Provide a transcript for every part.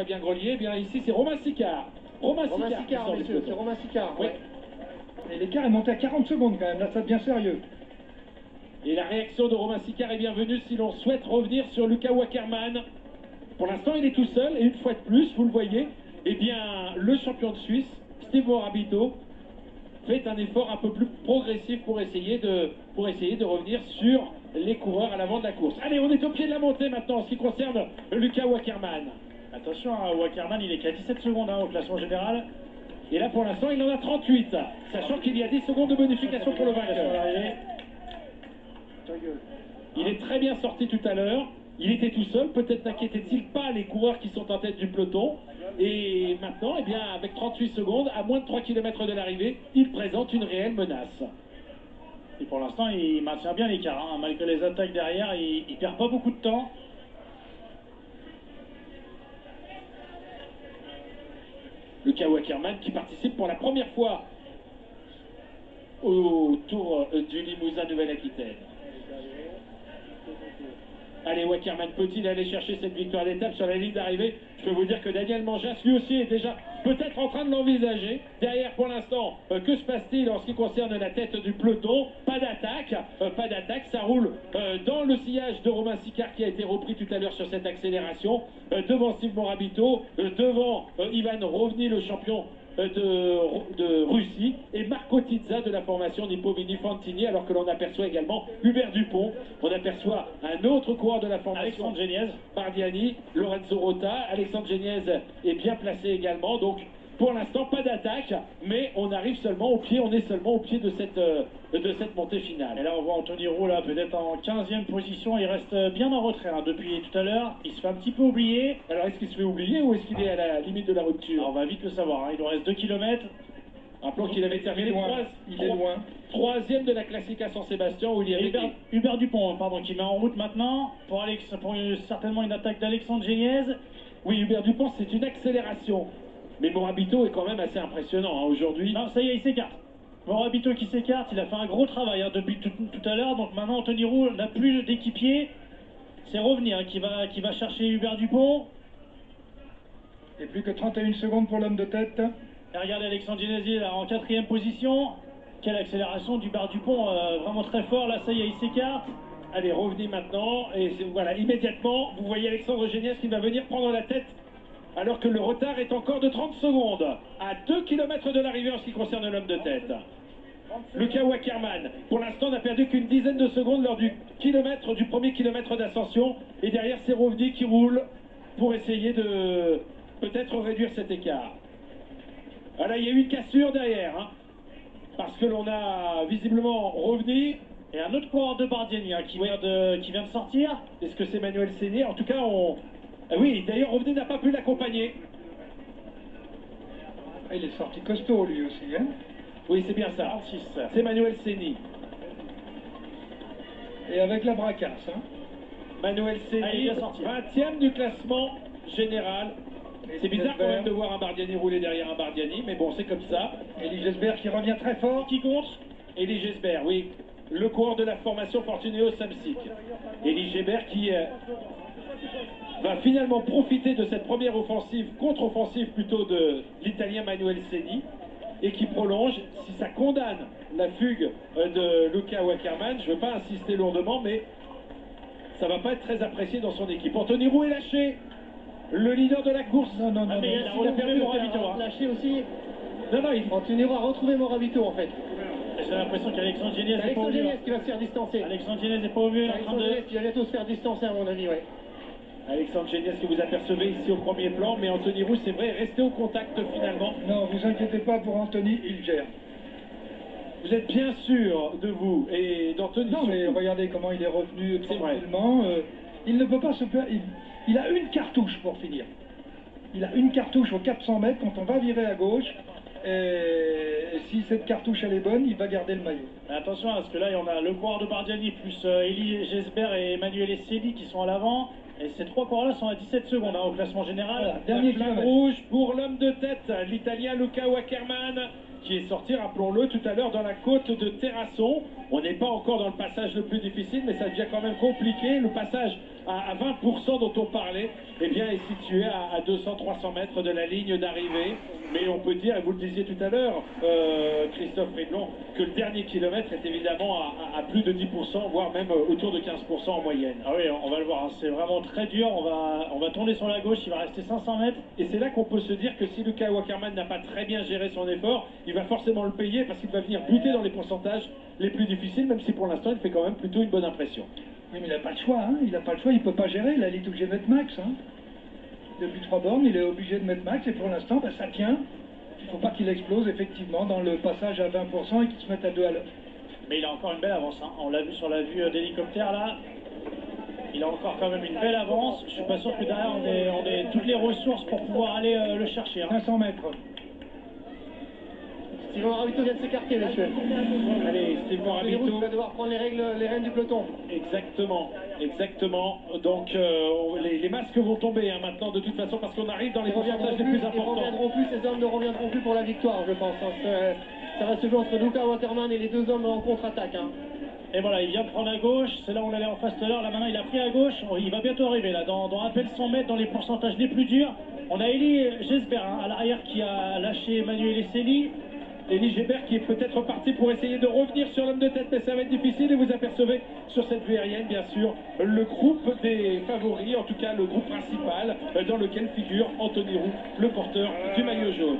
Fabien Grelier. Eh bien ici c'est Romain Sicard. Romain Sicard, messieurs, c'est Romain Sicard. Oui. Ouais. Et l'écart est monté à 40 secondes quand même, là ça devient sérieux. Et la réaction de Romain Sicard est bienvenue si l'on souhaite revenir sur Luca Wackerman. Pour l'instant, il est tout seul et une fois de plus, vous le voyez, eh bien, le champion de Suisse, Steve Morabito, fait un effort un peu plus progressif pour essayer de revenir sur les coureurs à l'avant de la course. Allez, on est au pied de la montée maintenant en ce qui concerne Luca Wackerman. Attention, Wackerman, il est qu'à 17 secondes au classement général. Et là, pour l'instant, il en a 38, sachant qu'il y a 10 secondes de bonification pour le vainqueur. Il est très bien sorti tout à l'heure. Il était tout seul. Peut-être n'inquiétait-il pas les coureurs qui sont en tête du peloton. Et maintenant, eh bien, avec 38 secondes, à moins de 3 km de l'arrivée, il présente une réelle menace. Et pour l'instant, il maintient bien l'écart. Malgré les attaques derrière, il ne perd pas beaucoup de temps. Luca Wackerman qui participe pour la première fois au Tour du Limousin Nouvelle-Aquitaine. Allez, Wackerman peut-il aller chercher cette victoire d'étape sur la ligne d'arrivée? Je peux vous dire que Daniel Manjas, lui aussi, est déjà peut-être en train de l'envisager. Derrière, pour l'instant, que se passe-t-il en ce qui concerne la tête du peloton? Pas d'attaque, ça roule dans le sillage de Romain Sicard qui a été repris tout à l'heure sur cette accélération. Devant Steve Morabito, devant Ivan Rovny, le champion de Russie, et Marco Tizza de la formation Nippo-Vini Fantini, alors que l'on aperçoit également Hubert Dupont, on aperçoit un autre coureur de la formation, Alexandre Geniez, Bardiani, Lorenzo Rota. Alexandre Geniez est bien placé également, donc pour l'instant pas d'attaque, mais on arrive seulement au pied, on est seulement au pied de cette montée finale. et là on voit Anthony Roux là peut-être en 15e position, il reste bien en retrait depuis tout à l'heure, il se fait un petit peu oublier. Alors est-ce qu'il se fait oublier ou est-ce qu'il est à la limite de la rupture? Alors, on va vite le savoir, il nous reste 2 km. Rappelons qu'il avait terminé Il est loin. troisième de la Classica San Sébastien où il y avait Hubert Dupont, qui met en route maintenant pour certainement une attaque d'Alexandre Geniez. Oui, Hubert Dupont, c'est une accélération. Mais Morabito est quand même assez impressionnant aujourd'hui. Non, ça y est, il s'écarte. Morabito qui s'écarte, il a fait un gros travail depuis tout à l'heure. Donc maintenant, Anthony Roux n'a plus d'équipier. C'est Rovny qui va chercher Hubert Dupont. Et plus que 31 secondes pour l'homme de tête. Et regardez Alexandre Genesi là en 4e position. Quelle accélération d'Hubert Dupont, vraiment très fort. Là, ça y est, il s'écarte. Allez, revenez maintenant. Et voilà, immédiatement, vous voyez Alexandre Geniez qui va venir prendre la tête. Alors que le retard est encore de 30 secondes, à 2 km de l'arrivée en ce qui concerne l'homme de tête. Luca Wackerman, pour l'instant, n'a perdu qu'une dizaine de secondes lors du premier kilomètre d'ascension. Et derrière, c'est Rovny qui roule pour essayer de peut-être réduire cet écart. Voilà, il y a eu une cassure derrière, parce que l'on a visiblement Rovny. Et un autre coureur de Bardiani qui vient de sortir. Est-ce que c'est Manuel Séné? En tout cas, Ah oui, d'ailleurs, Rovny n'a pas pu l'accompagner. Ah, il est sorti costaud lui aussi. Oui, c'est bien ça. C'est Manuel Séni. Et avec la bracasse. Manuel Séni, 20e du classement général. C'est bizarre quand même de voir un Bardiani rouler derrière un Bardiani, mais bon, c'est comme ça. Elie Gesbert qui revient très fort. Qui compte? Elie Gesbert, oui. Le coureur de la formation Fortuneo Samsic. Elie Gesbert qui va finalement profiter de cette première offensive, contre-offensive plutôt, de l'Italien Manuel Séni, et qui prolonge. Si ça condamne la fugue de Luca Wackerman, je ne veux pas insister lourdement, mais ça ne va pas être très apprécié dans son équipe. Anthony Roux est lâché, le leader de la course. Non, Mais il a perdu Morabito. Lâché aussi. Non, Anthony Roux a retrouvé Morabito en fait. J'ai l'impression qu'Alexandre Geniez C'est n'est pas au Alexandre mieux. Geniez qui va se faire distancer. Alexandre Geniez n'est pas au mieux. Alexandre Geniez qui va bientôt se faire distancer à mon avis, ouais. Alexandre Geniez que vous apercevez ici au premier plan, mais Anthony Roux, c'est vrai, est resté au contact finalement. Non, vous inquiétez pas pour Anthony, il gère. Vous êtes bien sûr de vous et d'Anthony. Non, mais surtout. regardez comment il est revenu C'est vrai. tranquillement. Il ne peut pas se perdre. Il a une cartouche pour finir. Il a une cartouche aux 400 mètres quand on va virer à gauche. Et si cette cartouche elle est bonne, il va garder le maillot. Mais attention, parce que là, on a le coureur de Bardiani plus Elie Gesbert et Emmanuel Esseli qui sont à l'avant. Et ces trois coureurs-là sont à 17 secondes au classement général. Voilà, dernier flamme kilomètre. rouge pour l'homme de tête, l'Italien Luca Wackerman, qui est sorti, rappelons-le, tout à l'heure dans la côte de Terrasson. On n'est pas encore dans le passage le plus difficile, mais ça devient quand même compliqué. Le passage à 20% dont on parlait, eh bien, est situé à 200-300 mètres de la ligne d'arrivée. Mais on peut dire, et vous le disiez tout à l'heure, Christophe Rédelon, que le dernier kilomètre est évidemment à plus de 10%, voire même autour de 15% en moyenne. Ah oui, on va le voir, hein. C'est vraiment très dur. On va tourner sur la gauche, il va rester 500 mètres. Et c'est là qu'on peut se dire que si Luca Wackerman n'a pas très bien géré son effort, il va forcément le payer parce qu'il va venir buter dans les pourcentages les plus difficiles, même si pour l'instant il fait quand même plutôt une bonne impression. Oui, mais il n'a pas le choix, hein. Il n'a pas le choix, il ne peut pas gérer. Là, il est obligé de mettre max. Hein. Depuis 3 bornes, il est obligé de mettre max et pour l'instant, ben, ça tient. Il ne faut pas qu'il explose effectivement dans le passage à 20% et qu'il se mette à 2 à l'heure. Mais il a encore une belle avance, hein. On l'a vu sur la vue d'hélicoptère là. Il a encore quand même une belle avance. Je suis pas sûr que derrière on ait toutes les ressources pour pouvoir aller le chercher. Hein. 500 mètres. Steven Moravito vient de s'écarter, monsieur. Allez, Steve Anthony Roux Moravito. va devoir prendre les rênes du peloton. Exactement, exactement. Donc les masques vont tomber hein, maintenant de toute façon parce qu'on arrive dans les pourcentages les plus Ils importants. reviendront plus, ces hommes ne reviendront plus pour la victoire, je pense. Hein. Ça va se jouer entre Luca Wackerman et les deux hommes en contre-attaque. Hein. Et voilà, il vient de prendre à gauche, c'est là où on allait en face tout à l'heure, là maintenant il a pris à gauche, il va bientôt arriver là, dans à peine 100 mètres, dans les pourcentages les plus durs. On a Elie Gesbert hein, à l'arrière qui a lâché Emmanuel Esseli. Elie Gesbert qui est peut-être parti pour essayer de revenir sur l'homme de tête, mais ça va être difficile et vous apercevez sur cette vue aérienne bien sûr le groupe des favoris, en tout cas le groupe principal dans lequel figure Anthony Roux, le porteur du maillot jaune.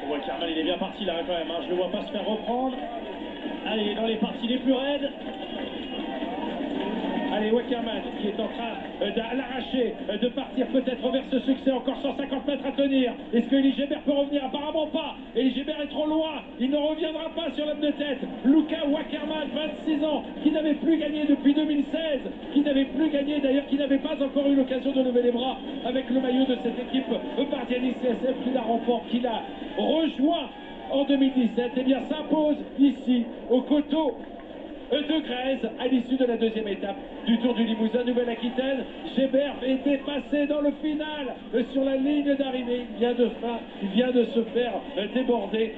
On voit qu'Armal il est bien parti là quand même, hein. Je le vois pas se faire reprendre. Allez, dans les parties les plus raides. Allez, Wackerman qui est en train de l'arracher, de partir peut-être vers ce succès, encore 150 mètres à tenir. Est-ce que Elie Gesbert peut revenir? Apparemment pas. Elie Gesbert est trop loin, il ne reviendra pas sur l'homme de tête. Luca Wackerman, 26 ans, qui n'avait plus gagné depuis 2016, qui n'avait plus gagné d'ailleurs, qui n'avait pas encore eu l'occasion de lever les bras avec le maillot de cette équipe Bardiani CSF qui la remporte, qui l'a rejoint en 2017, et bien s'impose ici au coteau de Grèze à l'issue de la deuxième étape du Tour du Limousin Nouvelle-Aquitaine. Gesbert est dépassé dans le final sur la ligne d'arrivée. Il vient de se faire déborder